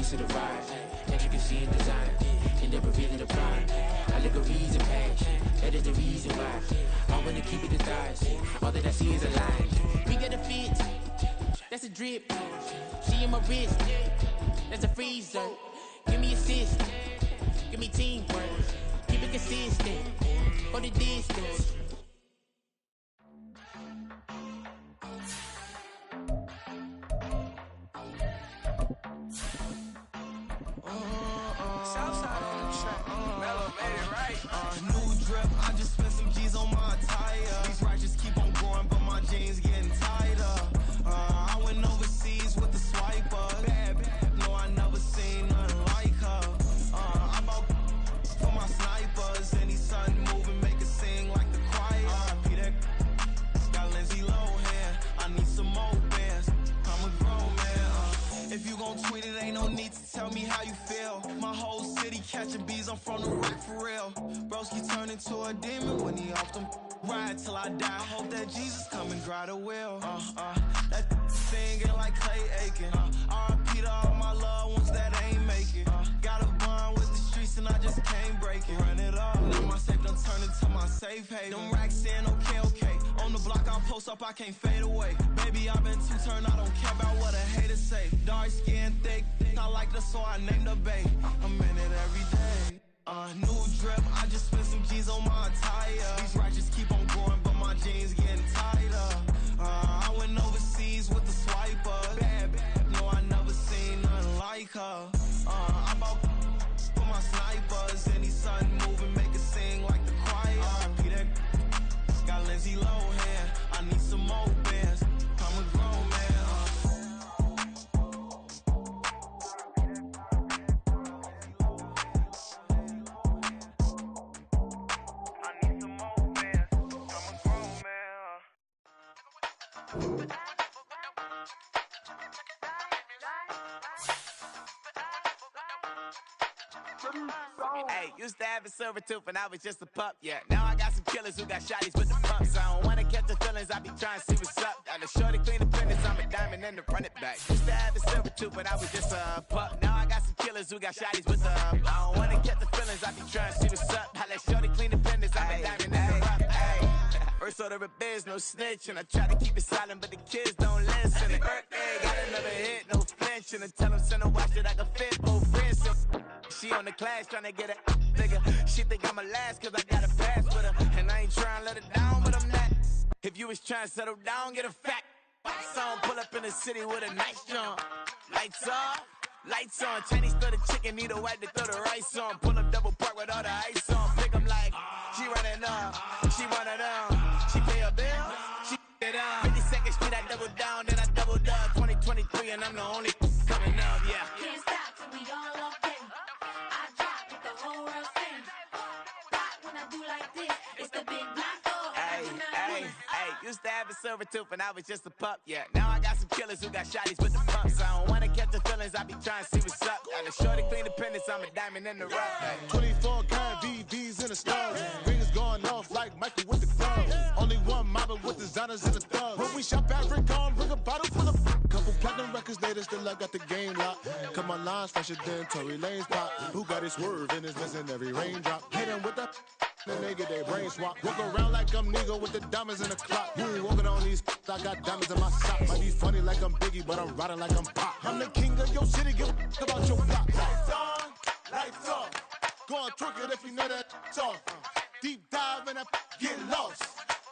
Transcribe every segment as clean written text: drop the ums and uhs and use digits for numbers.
to the vibe, intricacy and design, end up revealing the pride. Allegories and passion, that is the reason why I wanna keep it the thighs. All that I see is a line. We got a fit, that's a drip. She in my wrist, that's a freezer. Give me assist, give me teamwork, keep it consistent, for the distance. Southside on the track, Mellow made it right. New drip, I just spent some G's on my attire. These righteous keep on going, but my jeans getting tighter. I went overseas with the swiper. Bad, no, I never seen nothing like her. I bought for my snipers. Any sun moving, make it sing like the choir. Peter got Lindsay Lohan. I need some more bands. I'm a grown man. If you gon' tweet it, ain't no need to tell me how you feel. My whole city catching bees, I'm from the rock for real. Broski turned into a demon when he off them. Ride till I die. Hope that Jesus come and dry the wheel. That singing like Clay Aiken. R.I.P. to all my loved ones that ain't make it. Got a bond with the streets and I just can't break it. Run it up. Now my safe done turned into my safe haven. Them racks in, okay. On the block I'll post up, I can't fade away. Baby, I've been too turned, I don't care about what a hater say. Dark skin, thick, I like the so I named the bay. I'm in it every day. New drip, I just spent some G's on my attire. These righteous keep on going, but my jeans getting tighter. I went overseas with the swiper. Bad, no, I never seen nothing like her. I bought for my snipers. Any sun moving, make it sing like the choir. Peter got Lindsay Lohan. I need some more bands. I'm a grown man. Hey, used to have a silver tooth and I was just a pup, yeah. Now I got some killers who got shotties with the pumps. I don't wanna catch the feelings, I be trying to see what's up. Got a shorty clean the fitness, I'm a diamond and to run it back. Used to have a silver tooth but I was just a pup. Now I got some killers who got shotties with the I don't wanna catch the feelings, I be trying to see what's up. I let shorty clean the fitness, I'm a diamond and to run it. First order of biz, no snitch, and I try to keep it silent, but the kids don't listen. And birthday, got another hit, no flinch, and I tell them send a watch that I can fit both friends. She on the class trying to get a nigga. She think I'm a last cause I got a pass with her. And I ain't trying to let her down, but I'm not. If you was trying to settle down, get a fat song. Pull up in the city with a nice jump. Lights off, lights on. Chinese throw the chicken, need a wipe to throw the rice on. Pull up double park with all the ice on. Pick 'em like, she running up, she running down. She pay her bill, she it up. 52nd Street, I double down, then I doubled up. 2023 and I'm the only coming up, yeah. Can't stop till we all okay. I drop with the whole world sing. Pop when I do like this, it's the big black door. Hey, used to have a silver tooth and I was just a pup, yeah. Now I got some killers who got shotties with the pumps. I don't wanna catch the feelings, I be trying to see what's up. Got a shorty clean the pendants, I'm a diamond in the rough. Hey. 24 karat VVs in the stars. Rings going off like Michael with the gloves. Only one model with designers in the thugs. When we shop at Rincon, bring a bottle full of couple platinum records later, still I got the game locked. Cut my lines fresher than Tory Lane's pop. Who got his swerve and is missing every raindrop. Hit him with that and they get their brain swap. Walk around like I'm Nigo with the diamonds in the clock. You ain't walking on these, I got diamonds in my socks. Might be funny like I'm Biggie, but I'm riding like I'm Pop. I'm the king of your city, give a about your block. Lights on, lights off. Go on, twerk it if you know that it's off. Deep dive and I get lost.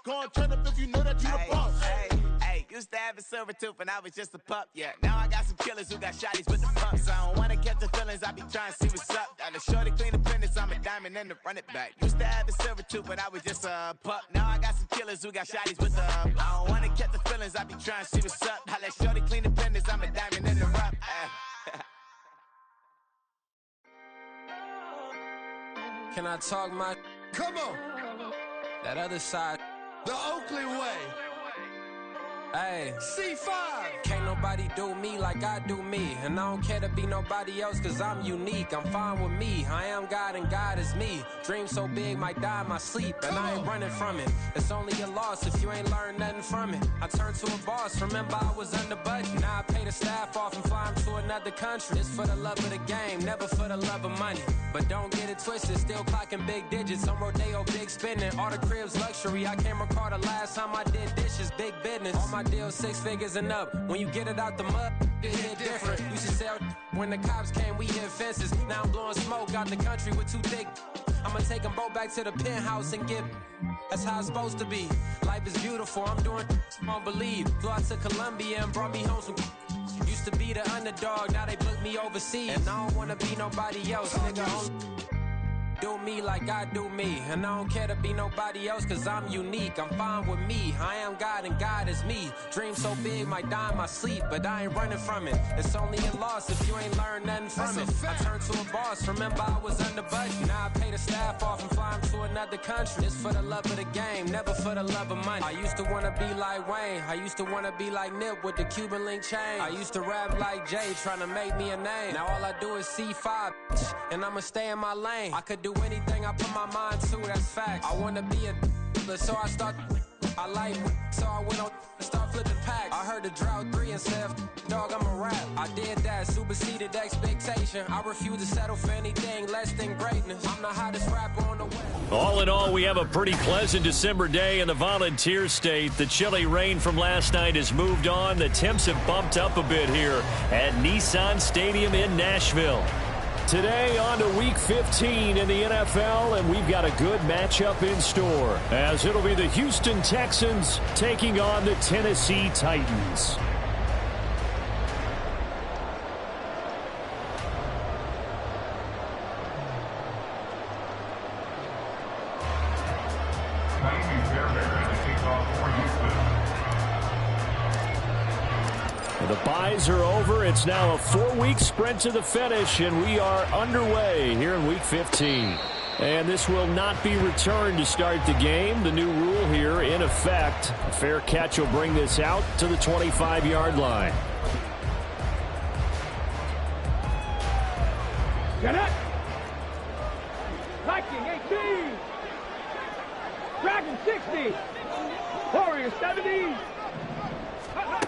Go on, turn up if you know that you the boss. Hey, used to have a silver tooth and I was just a pup, yeah. Now I got some killers who got shotties with the pumps. I don't wanna catch the feelings, I be trying to see what's up. Got a shorty clean the pendants, I'm a diamond and to run it back. Used to have a silver tooth but I was just a pup. Now I got some killers who got shotties with the I don't wanna catch the feelings, I be trying to see what's up. I let shorty clean the pendants, I'm a diamond in the rough. Can I talk my? Come on. That other side. The Oakley way. Hey. C5. Can't nobody do me like I do me. And I don't care to be nobody else, cause I'm unique. I'm fine with me. I am God and God is me. Dream so big, might die in my sleep. And I ain't running from it. It's only a loss if you ain't learned nothing from it. I turned to a boss, remember I was under budget. Now I pay the staff off and fly them to another country. It's for the love of the game, never for the love of money. But don't get it twisted, still clocking big digits. I'm Rodeo, big spending. All the cribs luxury. I can't recall the last time I did dishes, big business. All my deals 6 figures and up. When you get it out the mud, it hit different. Used to sell when the cops came, we hit fences. Now I'm blowing smoke out the country with 2 thick. I'ma take them both back to the penthouse and get. That's how it's supposed to be. Life is beautiful, I'm doing I don't believe. Flew out to Colombia and brought me home some. Used to be the underdog, now they book me overseas. And I don't wanna be nobody else, nigga. Do me like I do me. And I don't care to be nobody else, cause I'm unique. I'm fine with me. I am God and God is me. Dream so big, might die in my sleep, but I ain't running from it. It's only a loss if you ain't learned nothing from it. I turned to a boss, remember I was under budget. Now I pay the staff off and fly them to another country. It's for the love of the game, never for the love of money. I used to wanna be like Wayne. I used to wanna be like Nip with the Cuban link chain. I used to rap like Jay, trying to make me a name. Now all I do is C5, and I'ma stay in my lane. I could do anything I put my mind to, that's facts. I wanna be a so I start. I like so I went on and start flipping packs. I heard the drought 3 and said, dog, I'm a rap. I did that, superseded expectation. I refuse to settle for anything less than greatness. I'm the hottest rapper on the web. All in all, we have a pretty pleasant December day in the Volunteer State. The chilly rain from last night has moved on. The temps have bumped up a bit here at Nissan Stadium in Nashville. Today on to Week 15 in the NFL, and we've got a good matchup in store, as it'll be the Houston Texans taking on the Tennessee Titans. The byes are over. It's now a 4-week sprint to the finish, and we are underway here in Week 15. And this will not be returned to start the game. The new rule here in effect. A fair catch will bring this out to the 25-yard line. Get it! Viking 18! Dragon 60! Warrior 70!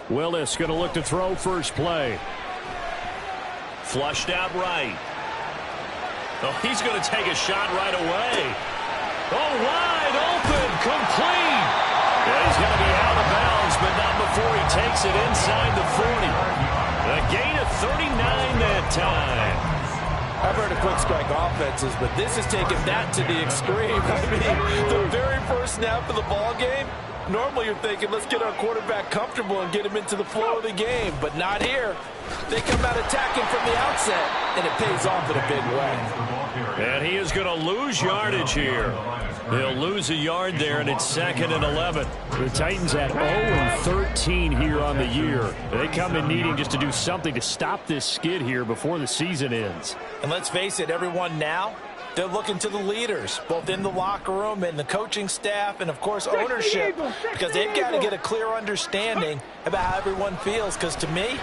Willis going to look to throw first play. Flushed out right. Oh, he's going to take a shot right away. Oh, wide open, complete. Yeah, he's going to be out of bounds, but not before he takes it inside the 40. A gain of 39 that time. I've heard of quick strike offenses, but this has taken that to the extreme. I mean, the very first snap of the ball game, normally you're thinking, let's get our quarterback comfortable and get him into the flow of the game, but not here. They come out attacking from the outset, and it pays off in a big way. And he is going to lose yardage here. He'll lose a yard there, and it's 2nd and 11. The Titans at 0-13 here on the year. They come in needing just to do something to stop this skid here before the season ends. And let's face it, everyone now, they're looking to the leaders, both in the locker room and the coaching staff and, of course, ownership, because they've got to get a clear understanding about how everyone feels, because to me,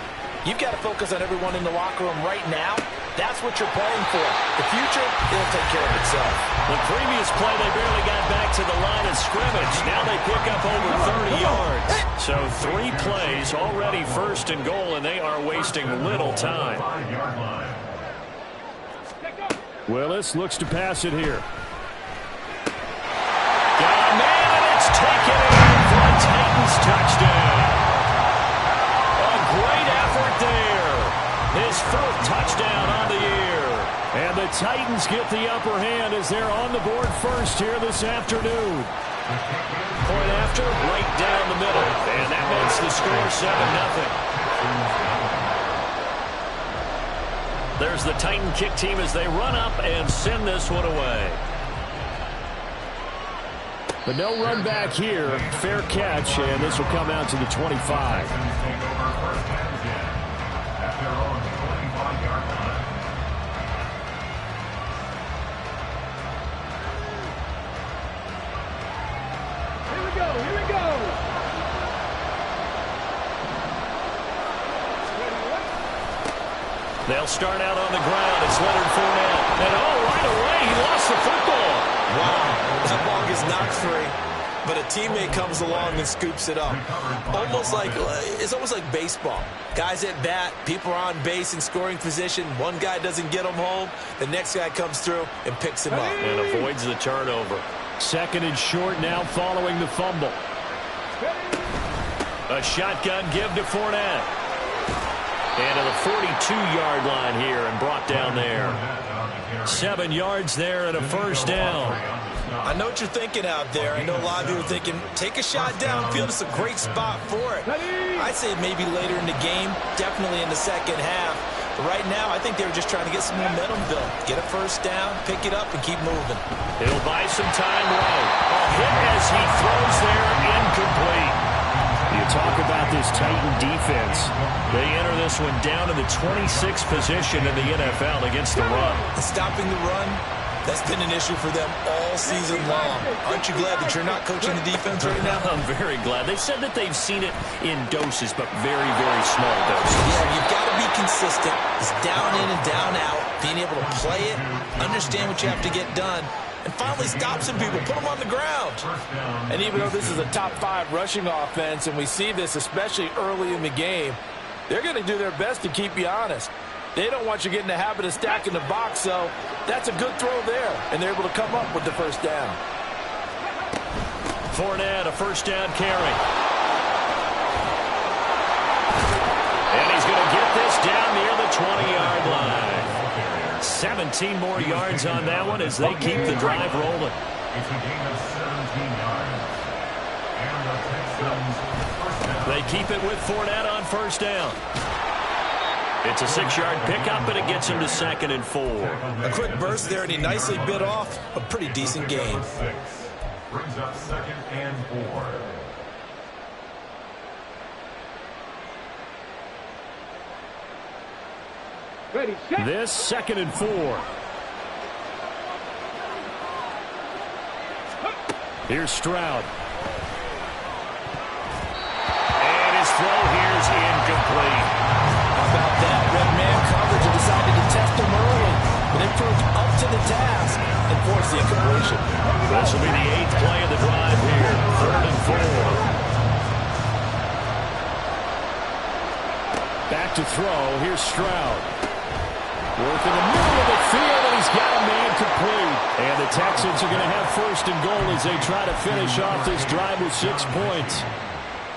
you've got to focus on everyone in the locker room right now. That's what you're playing for. The future, it'll take care of itself. The previous play, they barely got back to the line of scrimmage. Now they pick up over 30 yards. So 3 plays already 1st and goal, and they are wasting little time. Willis looks to pass it here. Got a man, and it's taken in for a Titans touchdown. A great effort there. His 4th touchdown on the year. And the Titans get the upper hand as they're on the board first here this afternoon. Point after, right down the middle. And that makes the score 7-0. There's the Titan kick team as they run up and send this one away. But no run back here. Fair catch, and this will come out to the 25. Here we go, here we go. They'll start out on the ground. It's Leonard Fournette. And right away, he lost the football. Wow, that ball gets knocked free. But a teammate comes along and scoops it up. It's almost like baseball. Guys at bat, people are on base in scoring position. One guy doesn't get him home. The next guy comes through and picks him up. And avoids the turnover. Second and short now following the fumble. A shotgun give to Fournette. And to the 42-yard line here and brought down there. 7 yards there and a first down. I know what you're thinking out there. I know a lot of you are thinking, take a shot downfield. It's a great spot for it. I'd say maybe later in the game, definitely in the second half. But right now, I think they were just trying to get some momentum built. Get a first down, pick it up, and keep moving. He'll buy some time right. A hit as he throws there, incomplete. You talk about this Titan defense. They enter this one down in the 26th position in the NFL against the run. And stopping the run, that's been an issue for them all season long. Aren't you glad that you're not coaching the defense right now? I'm very glad. They said that they've seen it in doses, but very, very small doses. Yeah, you've got to be consistent. It's down in and down out. Being able to play it, understand what you have to get done, and finally stop some people, put them on the ground. And even though this is a top 5 rushing offense, and we see this especially early in the game, they're going to do their best to keep you honest. They don't want you getting the habit of stacking the box, so that's a good throw there, and they're able to come up with the first down. Fournette, a first down carry. And he's going to get this down near the 20-yard line. 17 more yards on that one as they keep the drive rolling. It's a gain of 17 yards. And the Texans first down. They keep it with Fournette on first down. It's a 6-yard pickup, and it gets him to 2nd and 4. A quick burst there, and he nicely bit off a pretty decent gain. Brings up 2nd and 4. Ready, set. This 2nd and 4. Here's Stroud. And his throw here's incomplete. How about that? Red man coverage and decided to test him early, but it proved up to the task and forced the incompletion. This will be the 8th play of the drive here. 3rd and 4. Back to throw. Here's Stroud. Work in the middle of the field, and he's got a man complete. And the Texans are going to have 1st and goal as they try to finish off this drive with 6 points.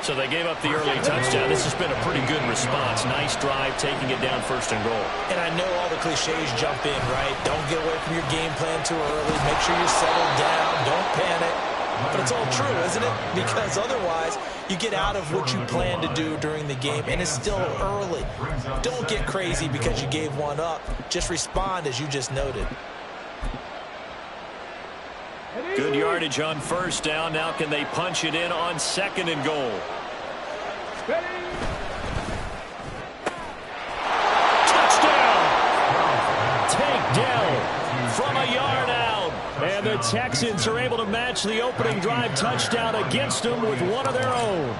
So they gave up the early touchdown. This has been a pretty good response. Nice drive, taking it down 1st and goal. And I know all the cliches jump in, right? Don't get away from your game plan too early. Make sure you're settled down. Don't panic. But it's all true, isn't it? Because otherwise, you get out of what you plan to do during the game, and it's still early. Don't get crazy because you gave one up. Just respond as you just noted. Good yardage on first down. Now can they punch it in on 2nd and goal? Touchdown! Takedown from a yard out. And the Texans are able to match the opening drive touchdown against them with one of their own.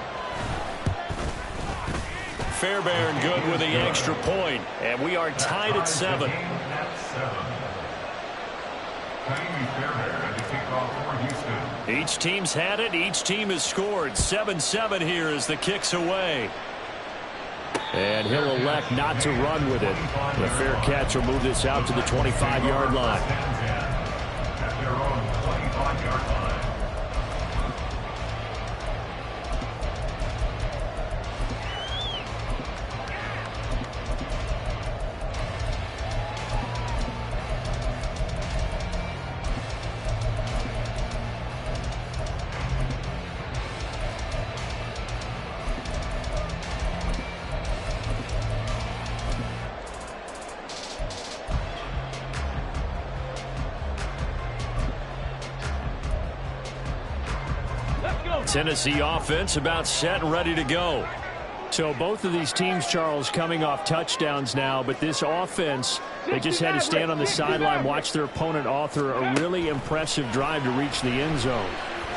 Fairbairn good with the extra point. And we are tied at 7. Each team's had it. Each team has scored. 7-7 here as the kick's away. And he'll elect not to run with it. The fair catch will move this out to the 25-yard line. Tennessee offense about set and ready to go. So both of these teams, Charles, coming off touchdowns now, but this offense, they just had to stand on the sideline, watch their opponent author a really impressive drive to reach the end zone.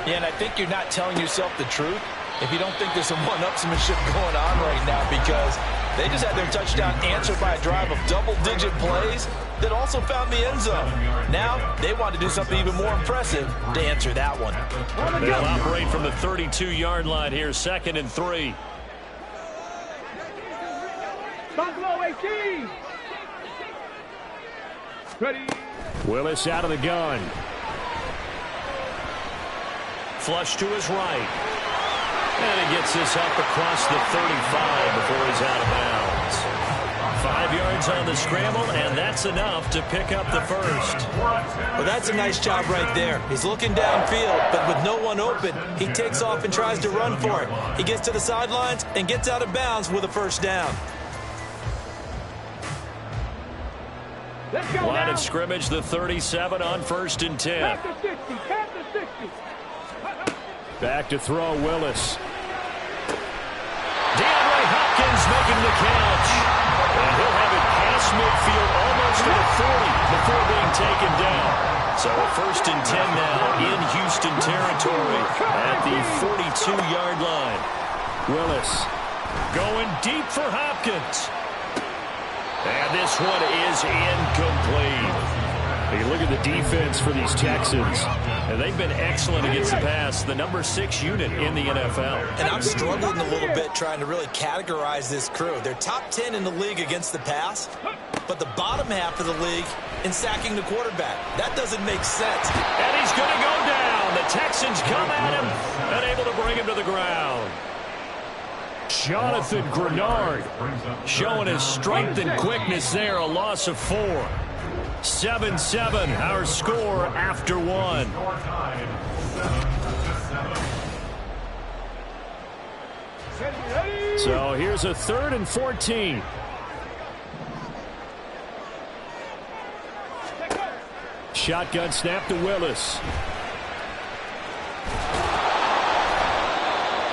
Yeah, and I think you're not telling yourself the truth if you don't think there's some one-upsmanship going on right now, because They just had their touchdown answered by a drive of double-digit plays that also found the end zone. Now, they want to do something even more impressive to answer that one. They'll operate from the 32-yard line here, 2nd and 3. Buffalo 18. Ready. Willis out of the gun. Flush to his right. And he gets this up across the 35 before he's out of bounds. 5 yards on the scramble, and that's enough to pick up the first. Well, that's a nice job right there. He's looking downfield, but with no one open, he takes off and tries to run for it. He gets to the sidelines and gets out of bounds with a first down. Line of scrimmage, the 37 on 1st and 10. Back to 60. Back to 60. Back to throw, Willis. DeAndre Hopkins making the catch. And he'll have it past midfield almost to the 40 before being taken down. So a 1st and 10 now in Houston territory at the 42-yard line. Willis going deep for Hopkins. And this one is incomplete. You look at the defense for these Texans, and they've been excellent against the pass, the number 6 unit in the NFL. And I'm struggling a little bit trying to really categorize this crew. They're top 10 in the league against the pass, but the bottom half of the league in sacking the quarterback. That doesn't make sense. And he's going to go down. The Texans come at him, unable to bring him to the ground. Jonathan Grenard showing his strength and quickness there, a loss of 4. 7-7, our score after 1. So here's a 3rd and 14. Shotgun snap to Willis.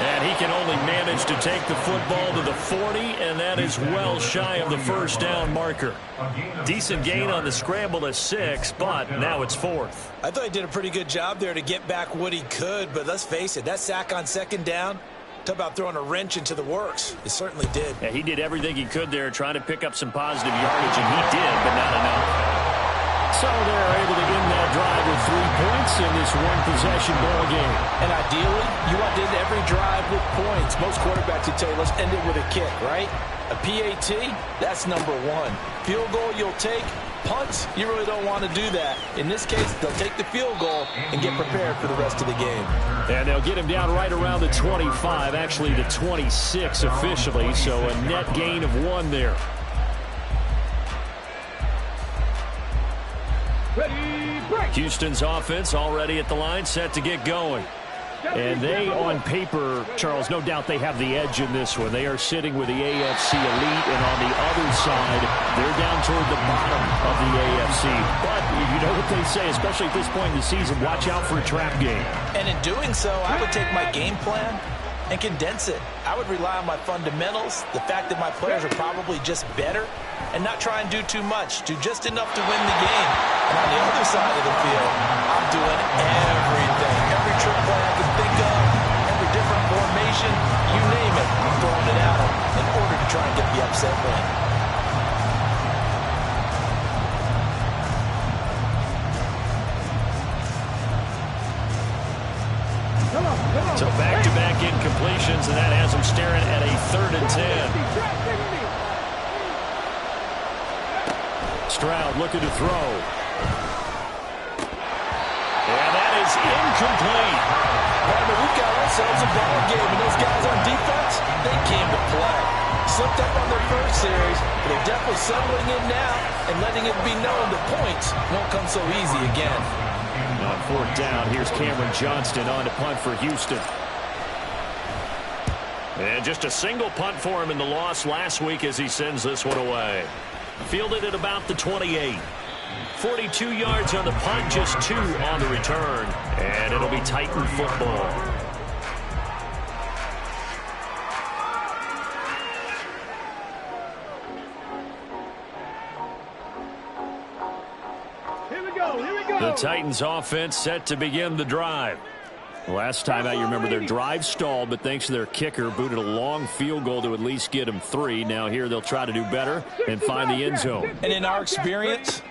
And he can only manage to take the football to the 40, and that is well shy of the first down marker. Decent gain on the scramble to 6, but now it's 4th. I thought he did a pretty good job there to get back what he could, but let's face it, that sack on 2nd down, talk about throwing a wrench into the works. It certainly did. Yeah, he did everything he could there trying to pick up some positive yardage, and he did, but not enough. So they're able to end that drive with 3 points in this one-possession ball game. And ideally, you want to end every drive with points. Most quarterbacks would tell you, let's end it with a kick, right? A PAT, that's number 1. Field goal you'll take. Punts, you really don't want to do that. In this case, they'll take the field goal and get prepared for the rest of the game. And they'll get him down right around the 25, actually the 26 officially, so a net gain of 1 there. Houston's offense already at the line, set to get going. And they, on paper, Charles, no doubt they have the edge in this one. They are sitting with the AFC elite, and on the other side, they're down toward the bottom of the AFC. But you know what they say, especially at this point in the season, watch out for a trap game. And in doing so, I would take my game plan and condense it. I would rely on my fundamentals, the fact that my players are probably just better, and not try and do too much, do just enough to win the game. And on the other side of the field, I'm doing everything. Every trick play I can think of, every different formation, you name it, I'm throwing it at them in order to try and get the upset win. So back-to-back incompletions, and that has them staring at a 3rd and 10. Stroud looking to throw. And that is incomplete. But we've got ourselves a ball game, and those guys on defense, they came to play. Slipped up on their first series, but they're definitely settling in now and letting it be known the points won't come so easy again. On 4th down, here's Cameron Johnston on to punt for Houston. And just a single punt for him in the loss last week as he sends this one away. Fielded at about the 28. 42 yards on the punt, just 2 on the return. And it'll be Titan football. The Titans offense set to begin the drive. Last time out, you remember their drive stalled, but thanks to their kicker, booted a long field goal to at least get them 3. Now here they'll try to do better and find the end zone. And in our experience,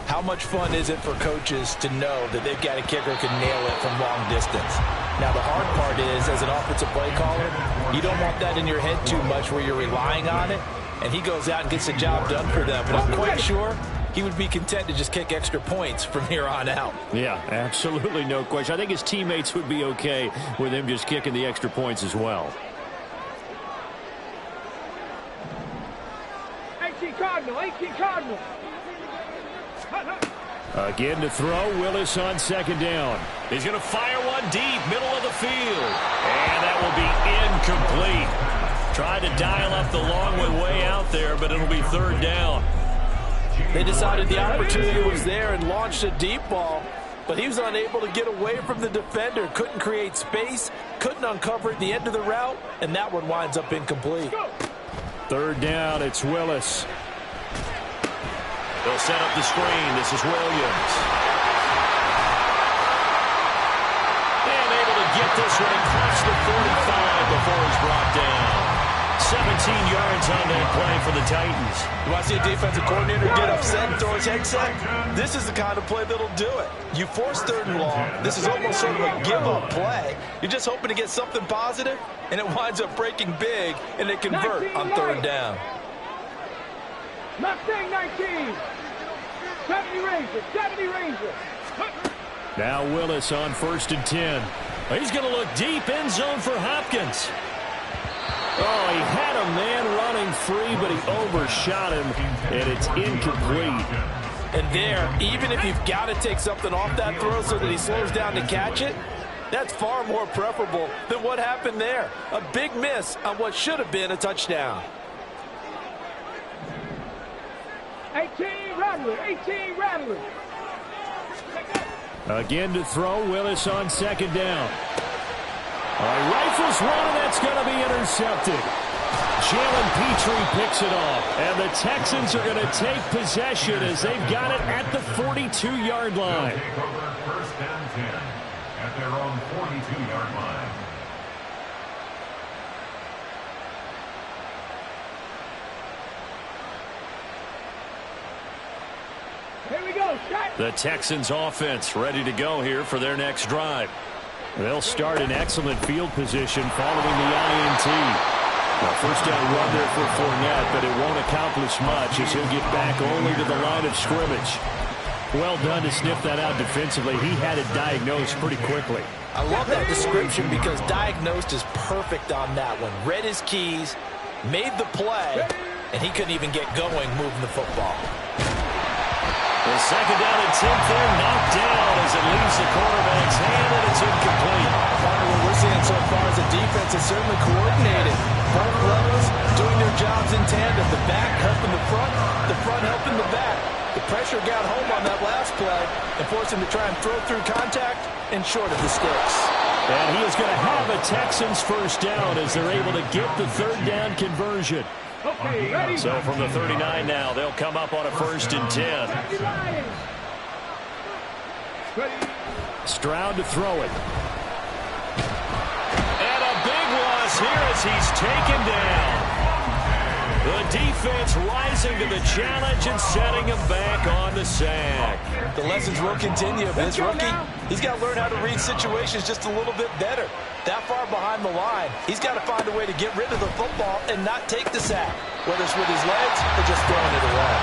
how much fun is it for coaches to know that they've got a kicker who can nail it from long distance? Now, the hard part is, as an offensive play caller, you don't want that in your head too much where you're relying on it, and he goes out and gets the job done for them. But I'm quite sure he would be content to just kick extra points from here on out. Yeah, absolutely no question. I think his teammates would be okay with him just kicking the extra points as well. 18 Cardinal. Again to throw, Willis on second down. He's going to fire one deep, middle of the field. And that will be incomplete. Tried to dial up the long one way out there, but it'll be third down. They decided the opportunity was there and launched a deep ball, but he was unable to get away from the defender. Couldn't create space, couldn't uncover at the end of the route, and that one winds up incomplete. Third down, it's Willis. They'll set up the screen. This is Williams. And able to get this one across the 45 before he's brought down. 17 yards on that play for the Titans. You want to see a defensive coordinator get upset and throw his headset? This is the kind of play that'll do it. You force third and long. This is almost sort of a give-up play. You're just hoping to get something positive, and it winds up breaking big, and they convert on third down. Mustang 19. 70 Ranger. Now Willis on 1st and 10. He's going to look deep, end zone for Hopkins. Oh, he had a man running free, but he overshot him, and it's incomplete. And there, even if you've got to take something off that throw so that he slows down to catch it, that's far more preferable than what happened there. A big miss on what should have been a touchdown. 18 Rattler. Again to throw, Willis on second down. Rifles one, and that's going to be intercepted. Jalen Petrie picks it off, and the Texans are going to take possession as they've got it at the 42-yard line. First and 10 at their own 42-yard line. Here we go, shot. The Texans offense ready to go here for their next drive. They'll start in excellent field position following the INT. Now, first down run there for Fournette, but it won't accomplish much as he'll get back only to the line of scrimmage. Well done to sniff that out defensively. He had it diagnosed pretty quickly. I love that description because diagnosed is perfect on that one. Read his keys, made the play, and he couldn't even get going moving the football. The second down and 10 there, knocked down as it leaves the quarterback's hand, and it's incomplete. What we're seeing so far is the defense is certainly coordinated. Both levels doing their jobs in tandem. The back helping the front helping the back. The pressure got home on that last play and forced him to try and throw through contact and short of the sticks. And he is going to have a Texans first down as they're able to get the third down conversion. Okay, ready. So from the 39 now, they'll come up on a 1st and 10. Stroud to throw it. And a big loss here as he's taken down. The defense rising to the challenge and setting him back on the sack. The lessons will continue. This rookie, he's got to learn how to read situations just a little bit better. That far behind the line, he's got to find a way to get rid of the football and not take the sack, whether it's with his legs or just throwing it away.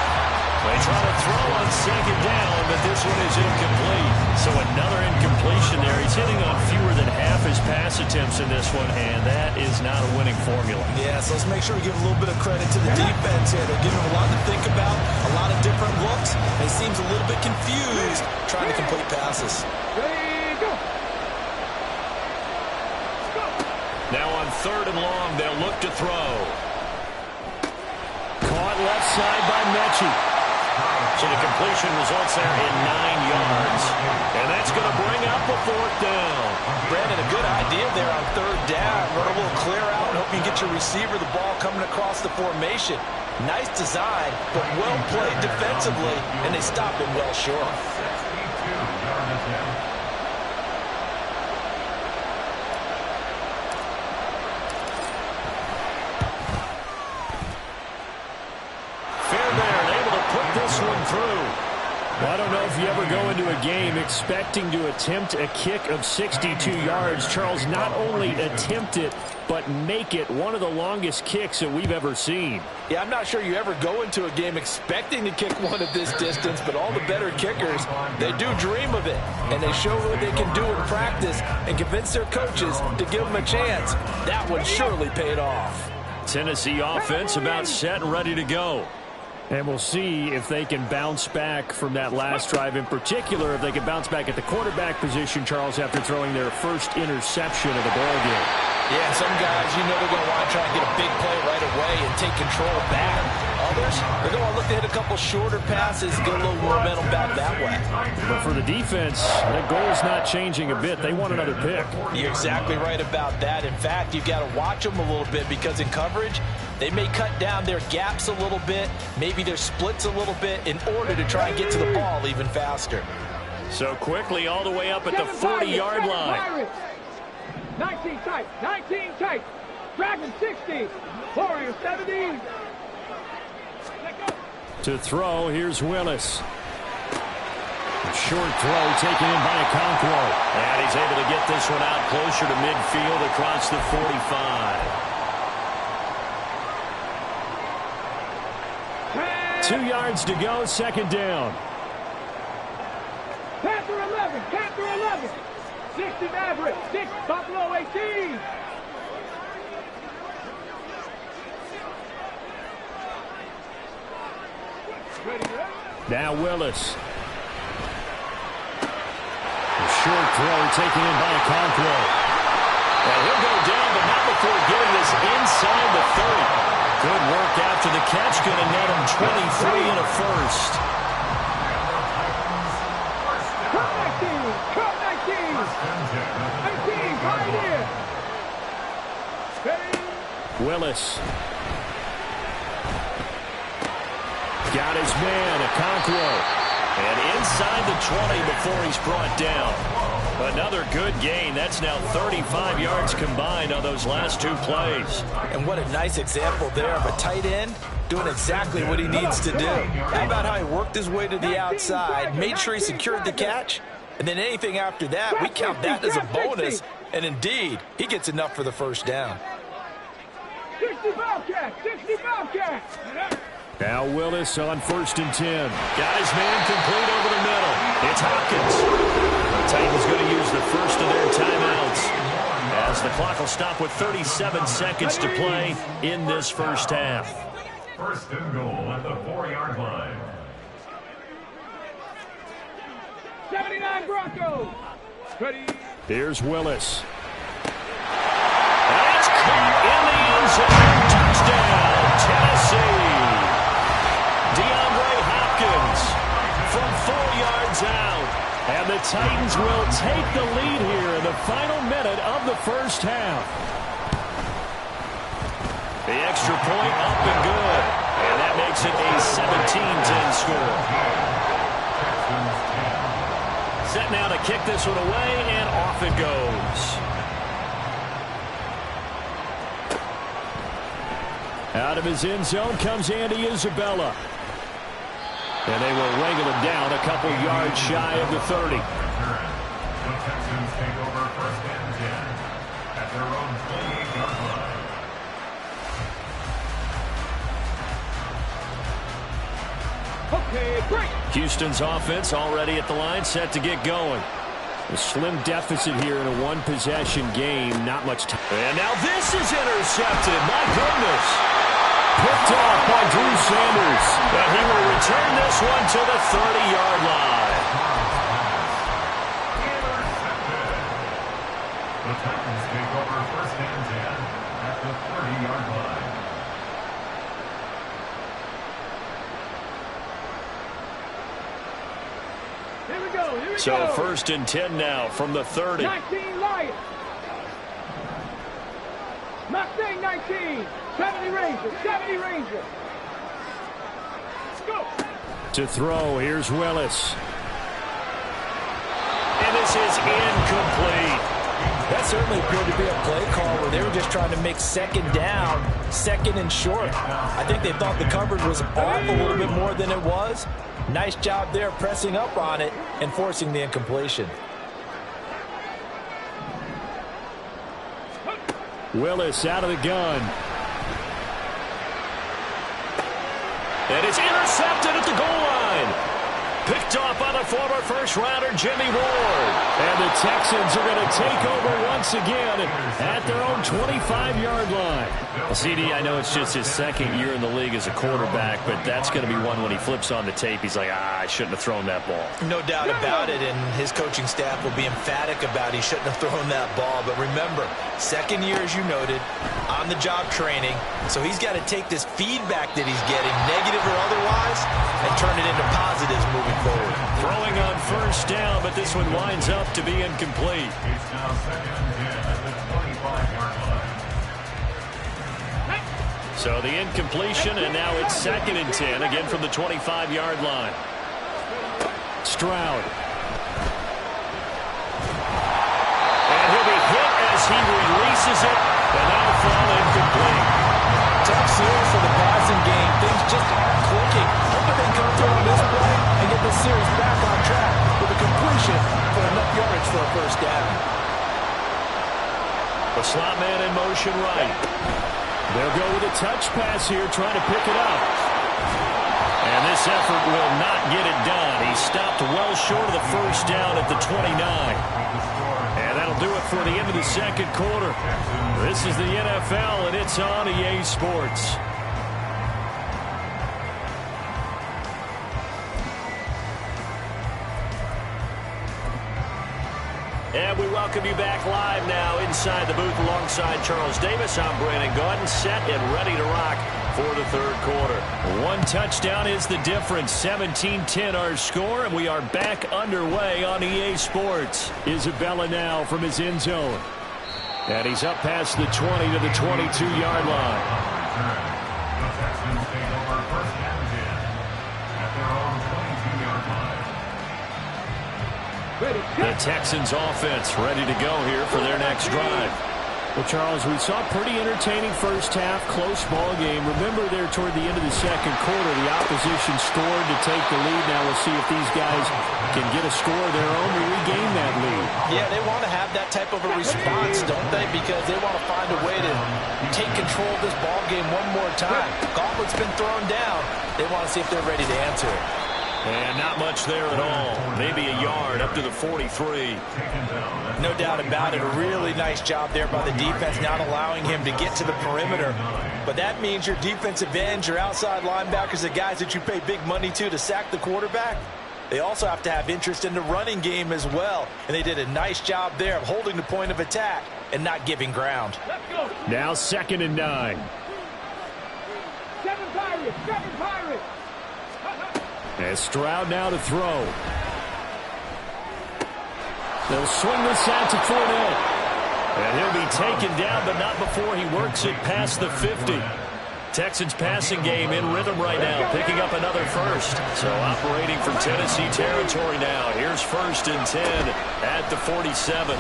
They try to throw on second down, but this one is incomplete. So another incompletion there. He's hitting on fewer than half his pass attempts in this one, and that is not a winning formula. Yeah, so let's make sure we give a little bit of credit to the defense here. They're giving him a lot to think about, a lot of different looks, and he seems a little bit confused trying to complete passes. Ready, go. Now on 3rd and long, they'll look to throw. Caught left side by Mechie. So the completion results there in 9 yards. And that's going to bring up a 4th down. Brandon, a good idea there on 3rd down. Run a little clear out and hope you get your receiver the ball coming across the formation. Nice design, but well played defensively, and they stopped him well short. this one through. Well, I don't know if you ever go into a game expecting to attempt a kick of 62 yards. Charles, not only attempt it, but make it one of the longest kicks that we've ever seen. Yeah, I'm not sure you ever go into a game expecting to kick one of this distance, but all the better kickers, they do dream of it, and they show what they can do in practice and convince their coaches to give them a chance. That one surely paid off. Tennessee offense about set and ready to go. And we'll see if they can bounce back from that last drive. In particular, if they can bounce back at the quarterback position, Charles, after throwing their first interception of the ballgame. Yeah, some guys, you know they're going to want to try and get a big play right away and take control back. Others, they're going to look to hit a couple shorter passes, get a little momentum back that way. But for the defense, the goal's not changing a bit. They want another pick. You're exactly right about that. In fact, you've got to watch them a little bit because in coverage, they may cut down their gaps a little bit, maybe their splits a little bit in order to try and get to the ball even faster. So quickly all the way up at the 40-yard line. 19 tight, 19 tight. Dragon 60, Warrior 70. To throw, here's Willis. A short throw taken in by Okonkwo. And he's able to get this one out closer to midfield across the 45. 2 yards to go, second down. Panther 11, Panther 11. 60 Maverick, 6 Buffalo 18. Now Willis. A short throw taken in by Okonkwo. And he'll go down, but not before getting this inside the 30. Good work after the catch, going to net him 23 and a first. Cut 19, cut 19. 18, Pioneer. Willis. Got his man, Okonkwo. And inside the 20 before he's brought down. Another good gain. That's now 35 yards combined on those last two plays. And what a nice example there of a tight end doing exactly what he needs to do. How about how he worked his way to the outside, made sure he secured the catch, and then anything after that, we count that as a bonus. And indeed, he gets enough for the first down. 60 Bobcat, 60 Bobcat. Now Willis on 1st and 10. Got his man complete over the middle. It's Hopkins. The Titans going to use the first of their timeouts as the clock will stop with 37 seconds to play in this first half. 1st and goal at the 4-yard line. 79 Broncos. Ready. Here's Willis. That's caught in the end zone. Touchdown, Tennessee. Hopkins from 4 yards out. And the Titans will take the lead here in the final minute of the first half. The extra point up and good. And that makes it a 17-10 score. Set now to kick this one away, and off it goes. Out of his end zone comes Andy Isabella. And they will wrangle him down a couple yards shy of the 30. The Texans take over 1st and 10 at their own 28-yard line. Okay, break. Houston's offense already at the line, set to get going. A slim deficit here in a one-possession game. Not much time. And now this is intercepted. My goodness. Picked off by Drew Sanders. And he will return this one to the 30-yard line. The Titans take over 1st and 10 at the 30-yard line. Here we go, here we go. So 1st and 10 now from the 30. 19 Lions. Mustang 19. 70 Rangers, 70 Rangers. Let's go. To throw, here's Willis. And this is incomplete. That certainly appeared to be a play call where they were just trying to make second down, second and short. I think they thought the coverage was off a little bit more than it was. Nice job there pressing up on it and forcing the incompletion. Willis out of the gun. And it's intercepted at the goal line. Picked off by the former first-rounder Jimmy Ward. And the Texans are going to take over once again at their own 25-yard line. Well, CD, I know it's just his second year in the league as a quarterback, but that's going to be one when he flips on the tape. He's like, I shouldn't have thrown that ball. No doubt about it, and his coaching staff will be emphatic about he shouldn't have thrown that ball. But remember, second year, as you noted, on-the-job training. So he's got to take this feedback that he's getting, negative or otherwise, and turn it into positives moving forward. Throwing on first down, but this one winds up to be incomplete. It's now second and 10 at the 25-yard line. So the incompletion, and now it's second and 10, again from the 25-yard line. Stroud. And he'll be hit as he releases it, and that'll fall incomplete. Tough series for the passing game. Things just aren't clicking. Hoping they come through on this play and get the series back on track with a completion for enough yardage for a first down. The slot man in motion right. They'll go with a touch pass here, trying to pick it up. And this effort will not get it done. He stopped well short of the first down at the 29. And that'll do it for the end of the second quarter. This is the NFL, and it's on EA Sports. And we welcome you back live now inside the booth alongside Charles Davis. I'm Brandon Gaudin, set and ready to rock for the third quarter. One touchdown is the difference. 17-10 our score, and we are back underway on EA Sports. Isabella now from his end zone. And he's up past the 20 to the 22-yard line. The Texans take over first and 10 at their own 22-yard line. The Texans offense ready to go here for their next drive. Well, Charles, we saw a pretty entertaining first half, close ball game. Remember there toward the end of the second quarter, the opposition scored to take the lead. Now we'll see if these guys can get a score of their own to regain that lead. Yeah, they want to have that type of a response, don't they? Because they want to find a way to take control of this ball game one more time. Gauntlet's been thrown down. They want to see if they're ready to answer it. And not much there at all. Maybe a yard up to the 43. No doubt about it. A really nice job there by the defense, not allowing him to get to the perimeter. But that means your defensive ends, your outside linebackers, the guys that you pay big money to sack the quarterback, they also have to have interest in the running game as well. And they did a nice job there of holding the point of attack and not giving ground. Now 2nd and 9. 7 Pirates! 7 Pirates! As Stroud now to throw. They'll swing this out to Fournette. And he'll be taken down, but not before he works it past the 50. Texans passing game in rhythm right now, picking up another first. So operating from Tennessee territory now. Here's 1st and 10 at the 47.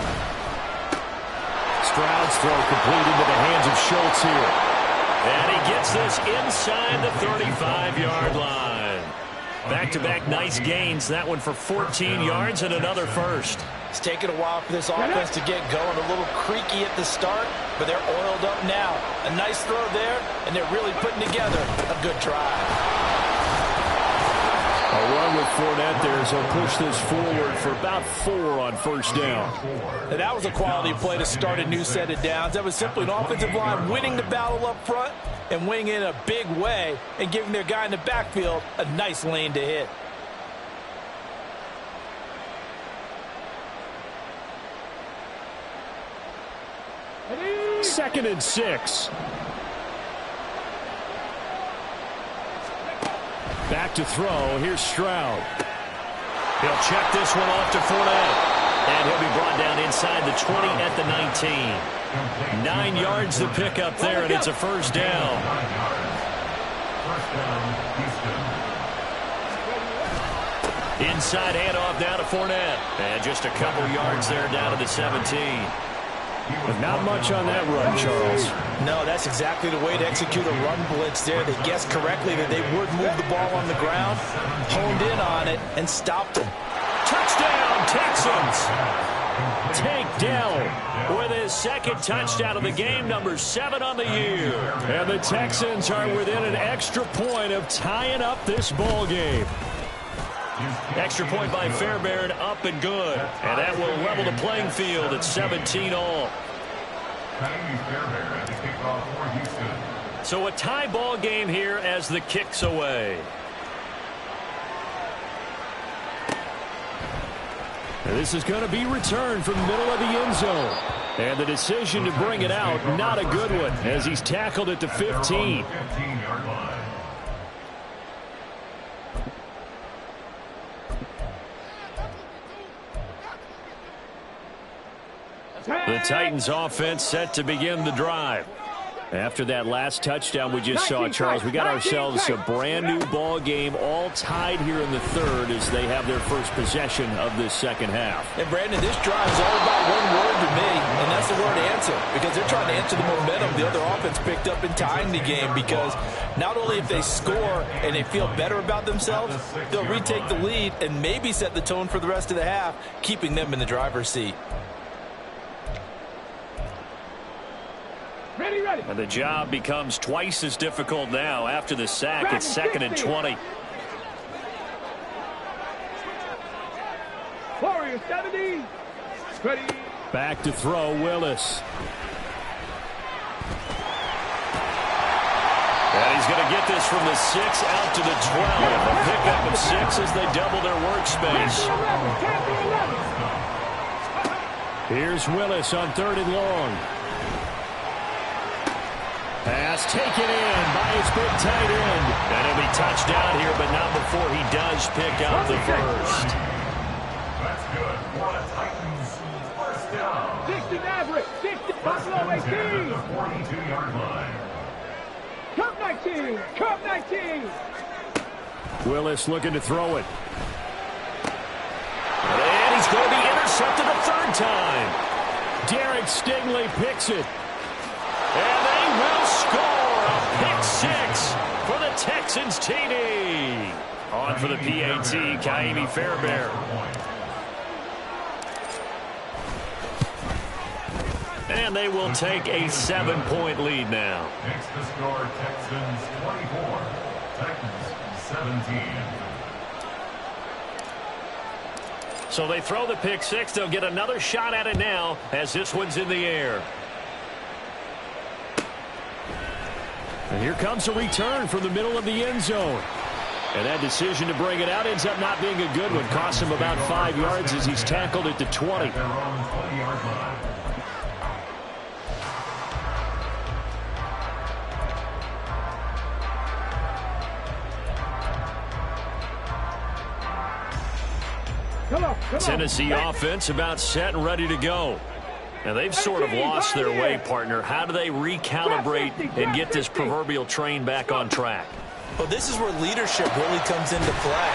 Stroud's throw complete into the hands of Schultz here. And he gets this inside the 35-yard line. Back-to-back nice gains. That one for 14 yards and another first. It's taken a while for this offense to get going. A little creaky at the start, but they're oiled up now. A nice throw there, and they're really putting together a good drive. A run with Fournette there as he'll push this forward for about 4 on first down. Now that was a quality play to start a new set of downs. That was simply an offensive line winning the battle up front and winning in a big way and giving their guy in the backfield a nice lane to hit. Second and 6. Back to throw. Here's Stroud. He'll check this one off to Fournette. And he'll be brought down inside the 20 at the 19. 9 yards to pick up there, and it's a first down. Inside handoff down to Fournette. And just a couple yards there down to the 17. But not much on that run, Charles. No, that's exactly the way to execute a run blitz there. They guessed correctly that they would move the ball on the ground, honed in on it, and stopped them. Touchdown, Texans! Tank Dell with his second touchdown of the game, number 7 on the year. And the Texans are within an extra point of tying up this ball game. Extra point by Fairbairn, up and good. And that will level the playing field at 17 all. So a tie ball game here as the kick's away. And this is going to be returned from the middle of the end zone. And the decision to bring it out, not a good one, as he's tackled at the 15. The Titans offense set to begin the drive. After that last touchdown we just saw, Charles, we got ourselves a brand new ball game, all tied here in the third as they have their first possession of this second half. And Brandon, this drive is all about one word to me, and that's the word answer, because they're trying to answer the momentum the other offense picked up in tying the game, because not only if they score and they feel better about themselves, they'll retake the lead and maybe set the tone for the rest of the half, keeping them in the driver's seat. Ready. And the job becomes twice as difficult now after the sack. It's 2nd and 20. Warriors 70. Ready. Back to throw, Willis. And he's going to get this from the 6 out to the 12. A pickup of 6 as they double their workspace. Here's Willis on 3rd and long. Pass taken in by his big tight end. And he'll be touched down here, but not before he does pick up the first. That's good for a Titans first down. 60 Maverick, 60 Buffalo 18. 42-yard line. Cup 19, Cup 19. Willis looking to throw it. And he's going to be intercepted a 3rd time. Derek Stingley picks it. And they will score a pick 6 for the Texans TD. On for the PAT, Kaimi Fairbairn. And they will take a 7-point lead now. Makes the score Texans 24, Titans 17. So they throw the pick 6. They'll get another shot at it now as this one's in the air. And here comes a return from the middle of the end zone. And that decision to bring it out ends up not being a good one. Costs him about 5 yards as he's tackled at the 20. Their own 20-yard line. Come on. Tennessee offense about set and ready to go. And they've sort of lost their way, partner. How do they recalibrate and get this proverbial train back on track? Well, this is where leadership really comes into play.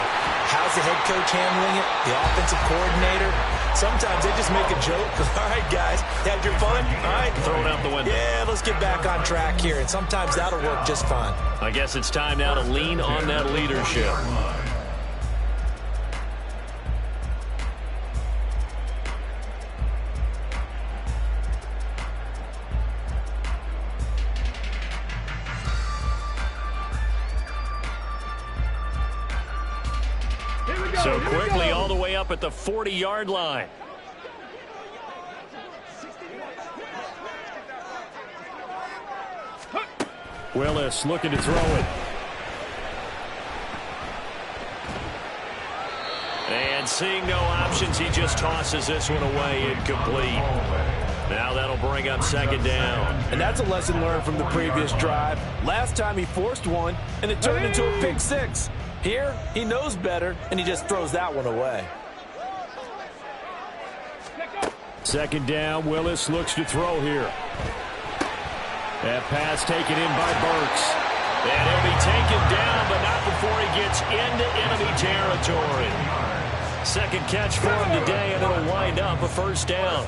How's the head coach handling it? The offensive coordinator? Sometimes they just make a joke. All right, guys, had your fun? All right. Throw it out the window. Yeah, let's get back on track here. And sometimes that'll work just fine. I guess it's time now to lean on that leadership. So quickly all the way up at the 40-yard line. Willis looking to throw it. And seeing no options, he just tosses this one away incomplete. Now that'll bring up 2nd down. And that's a lesson learned from the previous drive. Last time he forced one, and it turned into a pick 6. Here, he knows better, and he just throws that one away. 2nd down, Willis looks to throw here. That pass taken in by Burks. And he'll be taken down, but not before he gets into enemy territory. 2nd catch for him today, and it'll wind up a 1st down.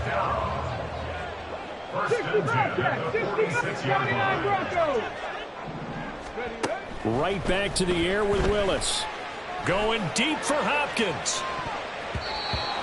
65 check. 65, 79 Broncos. Right back to the air with Willis. Going deep for Hopkins.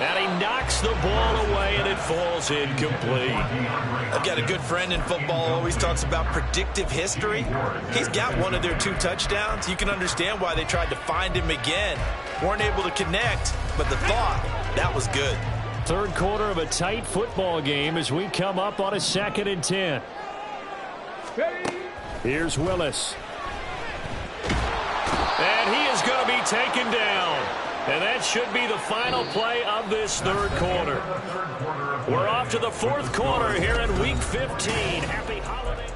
And he knocks the ball away, and it falls incomplete. I've got a good friend in football, always talks about predictive history. He's got one of their 2 touchdowns. You can understand why they tried to find him again. Weren't able to connect, but the thought, that was good. Third quarter of a tight football game as we come up on a 2nd and 10. Here's Willis. And he is going to be taken down. And that should be the final play of this third quarter. We're off to the 4th quarter here in Week 15. Happy holiday.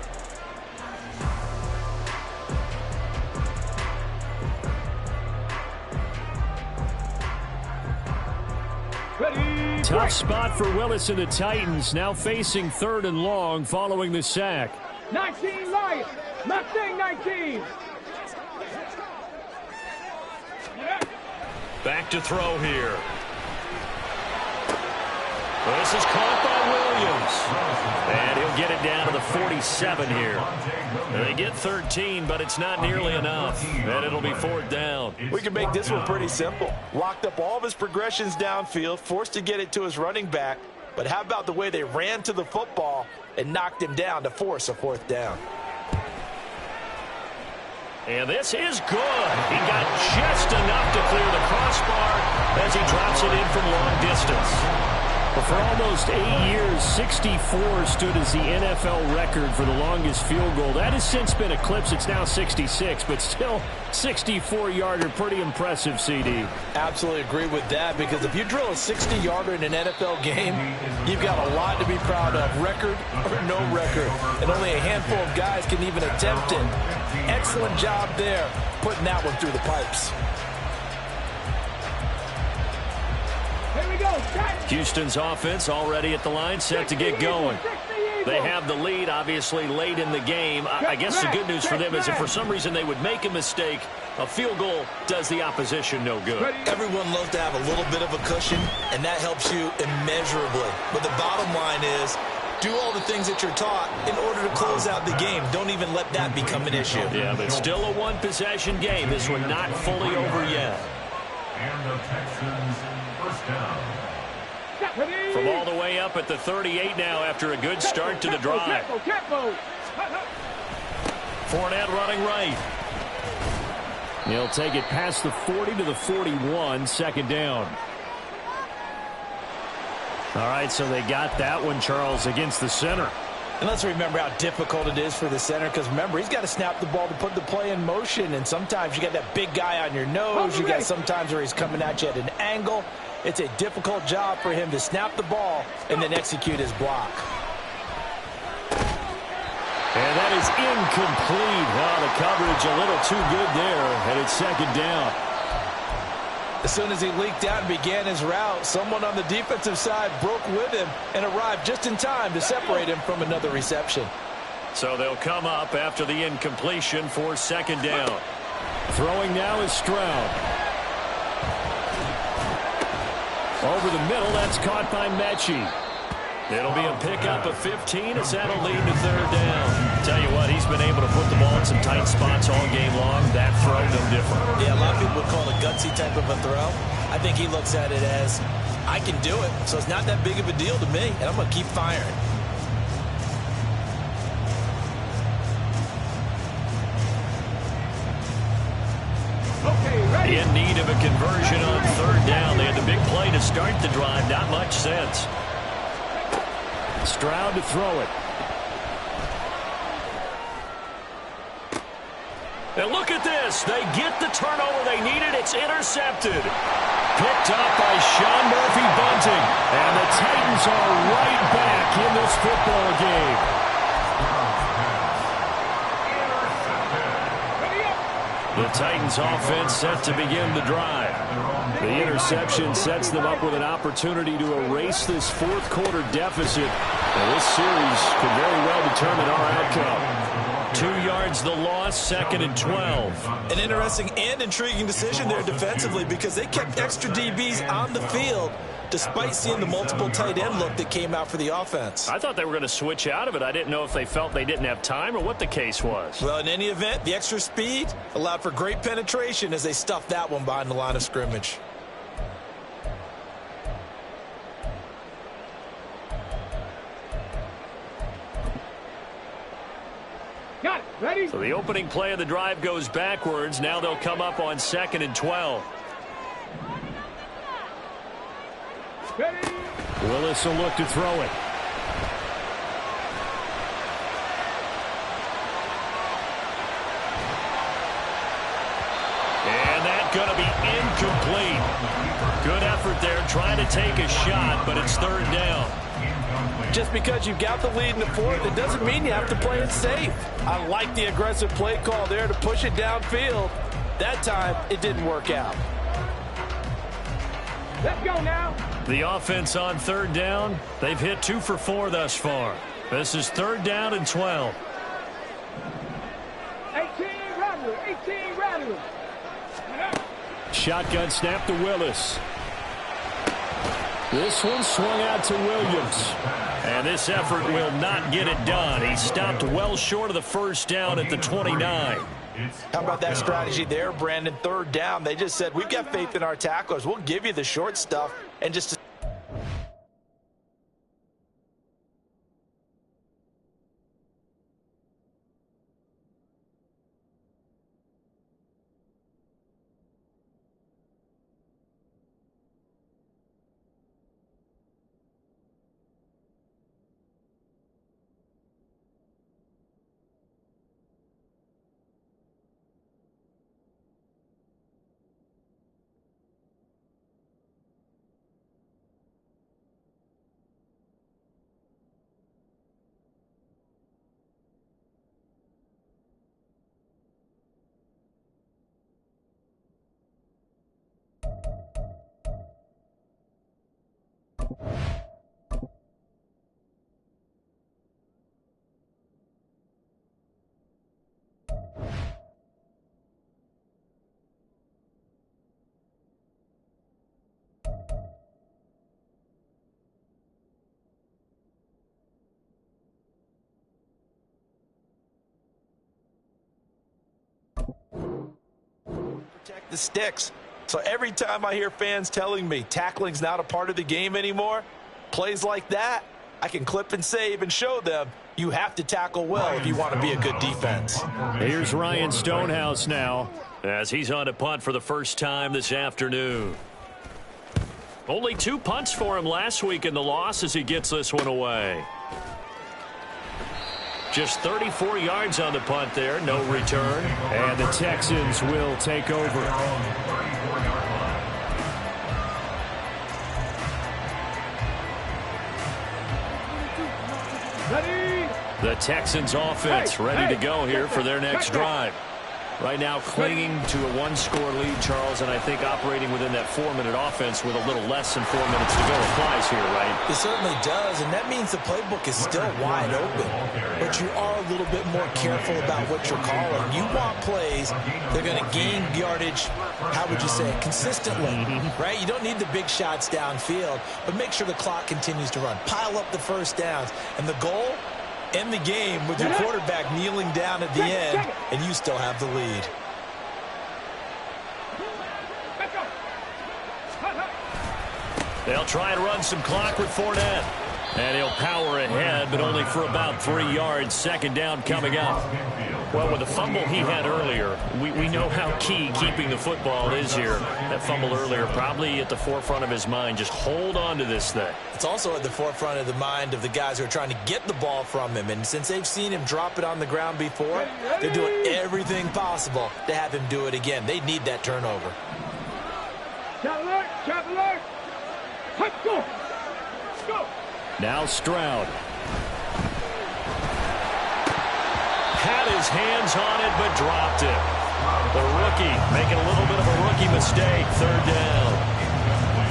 Tough spot for Willis and the Titans, now facing 3rd and long following the sack. 19 Lions. Mustang 19. Back to throw here. This is caught by Williams. And he'll get it down to the 47 here. They get 13, but it's not nearly enough. And it'll be 4th down. We can make this one pretty simple. Locked up all of his progressions downfield, forced to get it to his running back. But how about the way they ran to the football and knocked him down to force a 4th down? And this is good. He got just enough to clear the crossbar as he drops it in from long distance. But for almost 8 years, 64 stood as the NFL record for the longest field goal. That has since been eclipsed. It's now 66, but still 64-yarder. Pretty impressive, CD. Absolutely agree with that, because if you drill a 60-yarder in an NFL game, you've got a lot to be proud of, record or no record. And only a handful of guys can even attempt it. Excellent job there, putting that one through the pipes. Here we go. Houston's offense already at the line, set to get going. They have the lead, obviously, late in the game. I guess the good news for them is if for some reason they would make a mistake, a field goal does the opposition no good. Everyone loves to have a little bit of a cushion, and that helps you immeasurably. But the bottom line is, do all the things that you're taught in order to close out the game. Don't even let that become an issue. Yeah, but still a one-possession game. This one not fully over yet. And the Texans first down. From all the way up at the 38 now after a good start to the drive. Fournette running right. He'll take it past the 40 to the 41, 2nd down. All right, so they got that one, Charles, against the center. And let's remember how difficult it is for the center, because remember, he's got to snap the ball to put the play in motion, and sometimes you got that big guy on your nose. You got sometimes where he's coming at you at an angle. It's a difficult job for him to snap the ball and then execute his block. And that is incomplete. Wow, the coverage a little too good there, and it's 2nd down. As soon as he leaked out and began his route, someone on the defensive side broke with him and arrived just in time to separate him from another reception. So they'll come up after the incompletion for 2nd down. Throwing now is Stroud. Over the middle, that's caught by Mechie. It'll be a pickup of 15 as that'll lead to 3rd down. Tell you what, he's been able to put the ball in some tight spots all game long. That throw, no different. Yeah, a lot of people would call it a gutsy type of a throw. I think he looks at it as, I can do it, so it's not that big of a deal to me, and I'm going to keep firing. In need of a conversion on 3rd down. They had the big play to start the drive. Not much sense. Stroud to throw it. And look at this. They get the turnover they needed. It's intercepted. Picked up by Sean Murphy-Bunting. And the Titans are right back in this football game. The Titans offense set to begin the drive. The interception sets them up with an opportunity to erase this 4th quarter deficit. And this series could very well determine our outcome. 2 yards the loss, 2nd and 12. An interesting and intriguing decision there defensively, because they kept extra DBs on the field despite seeing the multiple tight end look that came out for the offense. I thought they were going to switch out of it. I didn't know if they felt they didn't have time or what the case was. Well, in any event, the extra speed allowed for great penetration as they stuffed that one behind the line of scrimmage. Got it. Ready? So the opening play of the drive goes backwards. Now they'll come up on 2nd and 12. Ready? Willis will look to throw it. And that's going to be incomplete. Good effort there trying to take a shot, but it's 3rd down. Just because you've got the lead in the 4th, it doesn't mean you have to play it safe. I like the aggressive play call there to push it downfield. That time, it didn't work out. Let's go now. The offense on 3rd down, they've hit 2 for 4 thus far. This is 3rd down and 12. 18 Rattler. 18 Rattler. Shotgun snap to Willis. This one swung out to Williams. And this effort will not get it done. He stopped well short of the 1st down at the 29. How about that strategy there, Brandon? 3rd down, they just said, we've got faith in our tacklers. We'll give you the short stuff and just... protect the sticks. So every time I hear fans telling me tackling's not a part of the game anymore, plays like that, I can clip and save and show them you have to tackle well if you want to be a good defense. Here's Ryan Stonehouse now as he's on a punt for the first time this afternoon. Only 2 punts for him last week in the loss as he gets this one away. Just 34 yards on the punt there, no return. And the Texans will take over. Ready? The Texans offense ready to go here for their next drive. Right now clinging to a 1-score lead, Charles, and I think operating within that 4-minute offense with a little less than 4 minutes to go applies here, right? It certainly does, and that means the playbook is still wide open. But you are a little bit more careful about what you're calling. You want plays that are going to gain yardage, how would you say it, consistently, right? You don't need the big shots downfield, but make sure the clock continues to run. Pile up the first downs, and the goal, end the game with your quarterback kneeling down at the end, and you still have the lead. They'll try and run some clock with Fournette. And he'll power ahead, but only for about 3 yards. 2nd down coming up. Well, with the fumble he had earlier, we know how key keeping the football is here. That fumble earlier probably at the forefront of his mind. Just hold on to this thing. It's also at the forefront of the mind of the guys who are trying to get the ball from him. And since they've seen him drop it on the ground before, they're doing everything possible to have him do it again. They need that turnover. Shot alert! Shot alert! Let's go! Let's go! Now Stroud. Had his hands on it, but dropped it. The rookie making a little bit of a rookie mistake. 3rd down.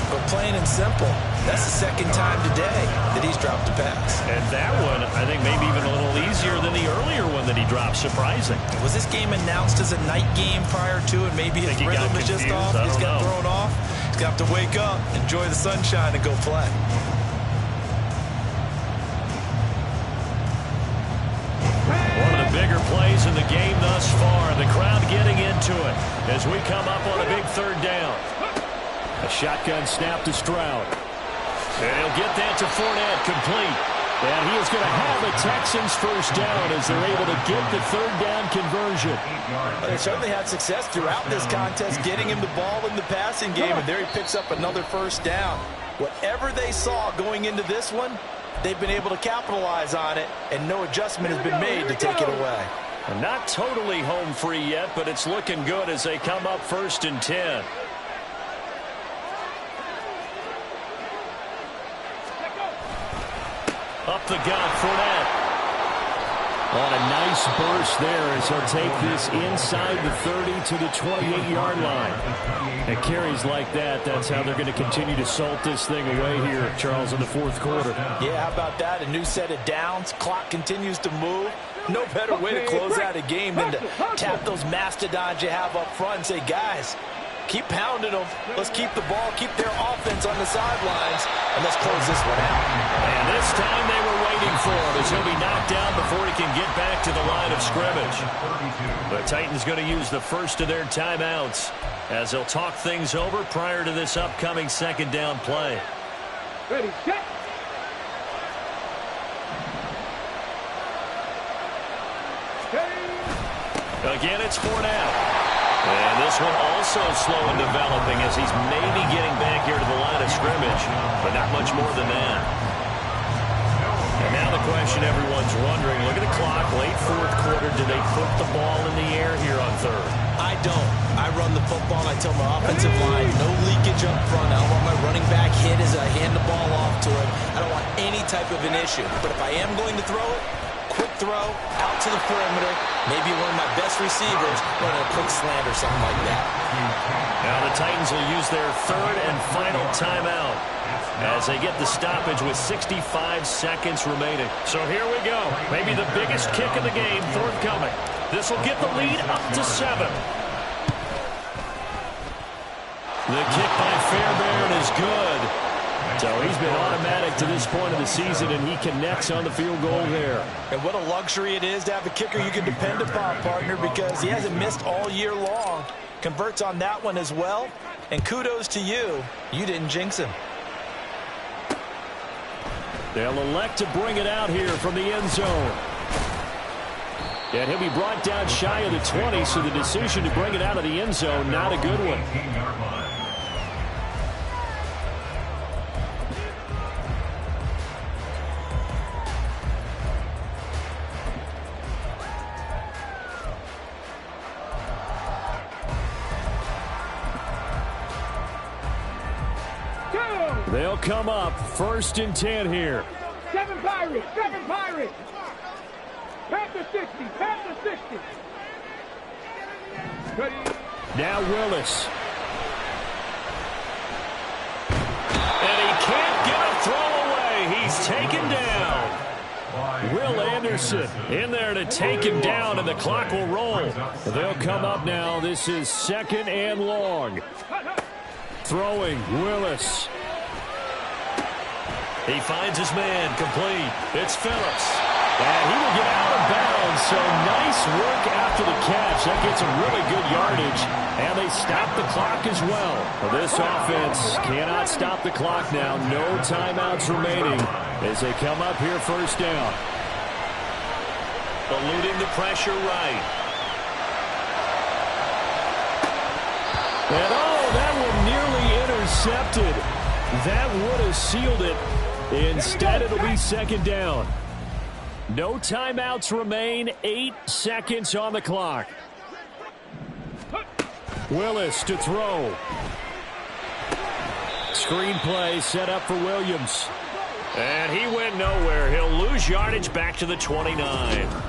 But plain and simple, that's the 2nd time today that he's dropped a pass. And that one, I think, maybe even a little easier than the earlier one that he dropped. Surprising. Was this game announced as a night game prior to, and maybe his rhythm is just off? He's got thrown off. He's got to wake up, enjoy the sunshine, and go play. One of the bigger plays in the game thus far. The crowd getting into it as we come up on a big third down. A shotgun snap to Stroud. And he'll get that to Fournette, complete. And he is going to have the Texans first down as they're able to get the third down conversion. Well, they certainly had success throughout this contest, getting him the ball in the passing game, and there he picks up another first down. Whatever they saw going into this one, they've been able to capitalize on it, and no adjustment has been made to take it away. Not totally home free yet, but it's looking good as they come up 1st and 10. Up the gut, Fournette. On a nice burst there as he'll take this inside the 30 to the 28-yard line. And carries like that, that's how they're going to continue to salt this thing away here, Charles, in the fourth quarter. Yeah, how about that? A new set of downs. Clock continues to move. No better way to close out a game than to tap those mastodons you have up front and say, guys, keep pounding them. Let's keep the ball, keep their offense on the sidelines, and let's close this one out. And this time they were waiting for him as he'll be knocked down before he can get back to the line of scrimmage. The Titans going to use the first of their timeouts as they'll talk things over prior to this upcoming second down play. Ready, set. Again, it's Fournette. And this one also slow in developing as he's maybe getting back here to the line of scrimmage, but not much more than that. And now the question everyone's wondering, look at the clock, late fourth quarter, do they put the ball in the air here on third? I don't. I run the football, and I tell my offensive line, no leakage up front. I don't want my running back hit as I hand the ball off to him. I don't want any type of an issue. But if I am going to throw it, quick throw, out to the perimeter, maybe one of my best receivers running a quick slant or something like that. Now the Titans will use their third and final timeout as they get the stoppage with 65 seconds remaining. So here we go. Maybe the biggest kick of the game forthcoming. This will get the lead up to 7. The kick by Fairbairn is good. So he's been automatic to this point of the season, and he connects on the field goal there. And what a luxury it is to have a kicker you can depend upon, partner, because he hasn't missed all year long. Converts on that one as well. And kudos to you. You didn't jinx him. They'll elect to bring it out here from the end zone. And he'll be brought down shy of the 20, so the decision to bring it out of the end zone, not a good one. They'll come up 1st and 10 here. 7 Pirates, 7 Pirates. Panther 60, Panther 60. Ready. Now Willis. And he can't get a throw away. He's taken down. Will Anderson in there to take him down, and the clock will roll. They'll come up now. This is 2nd and long. Throwing Willis. He finds his man, complete. It's Phillips. And he will get out of bounds, so nice work after the catch. That gets a really good yardage, and they stop the clock as well. This offense cannot stop the clock now. No timeouts remaining as they come up here 1st down. Eluding the pressure right. And that one nearly intercepted. That would have sealed it. Instead, it'll be 2nd down. No timeouts remain. 8 seconds on the clock. Willis to throw. Screen play set up for Williams. And he went nowhere. He'll lose yardage back to the 29.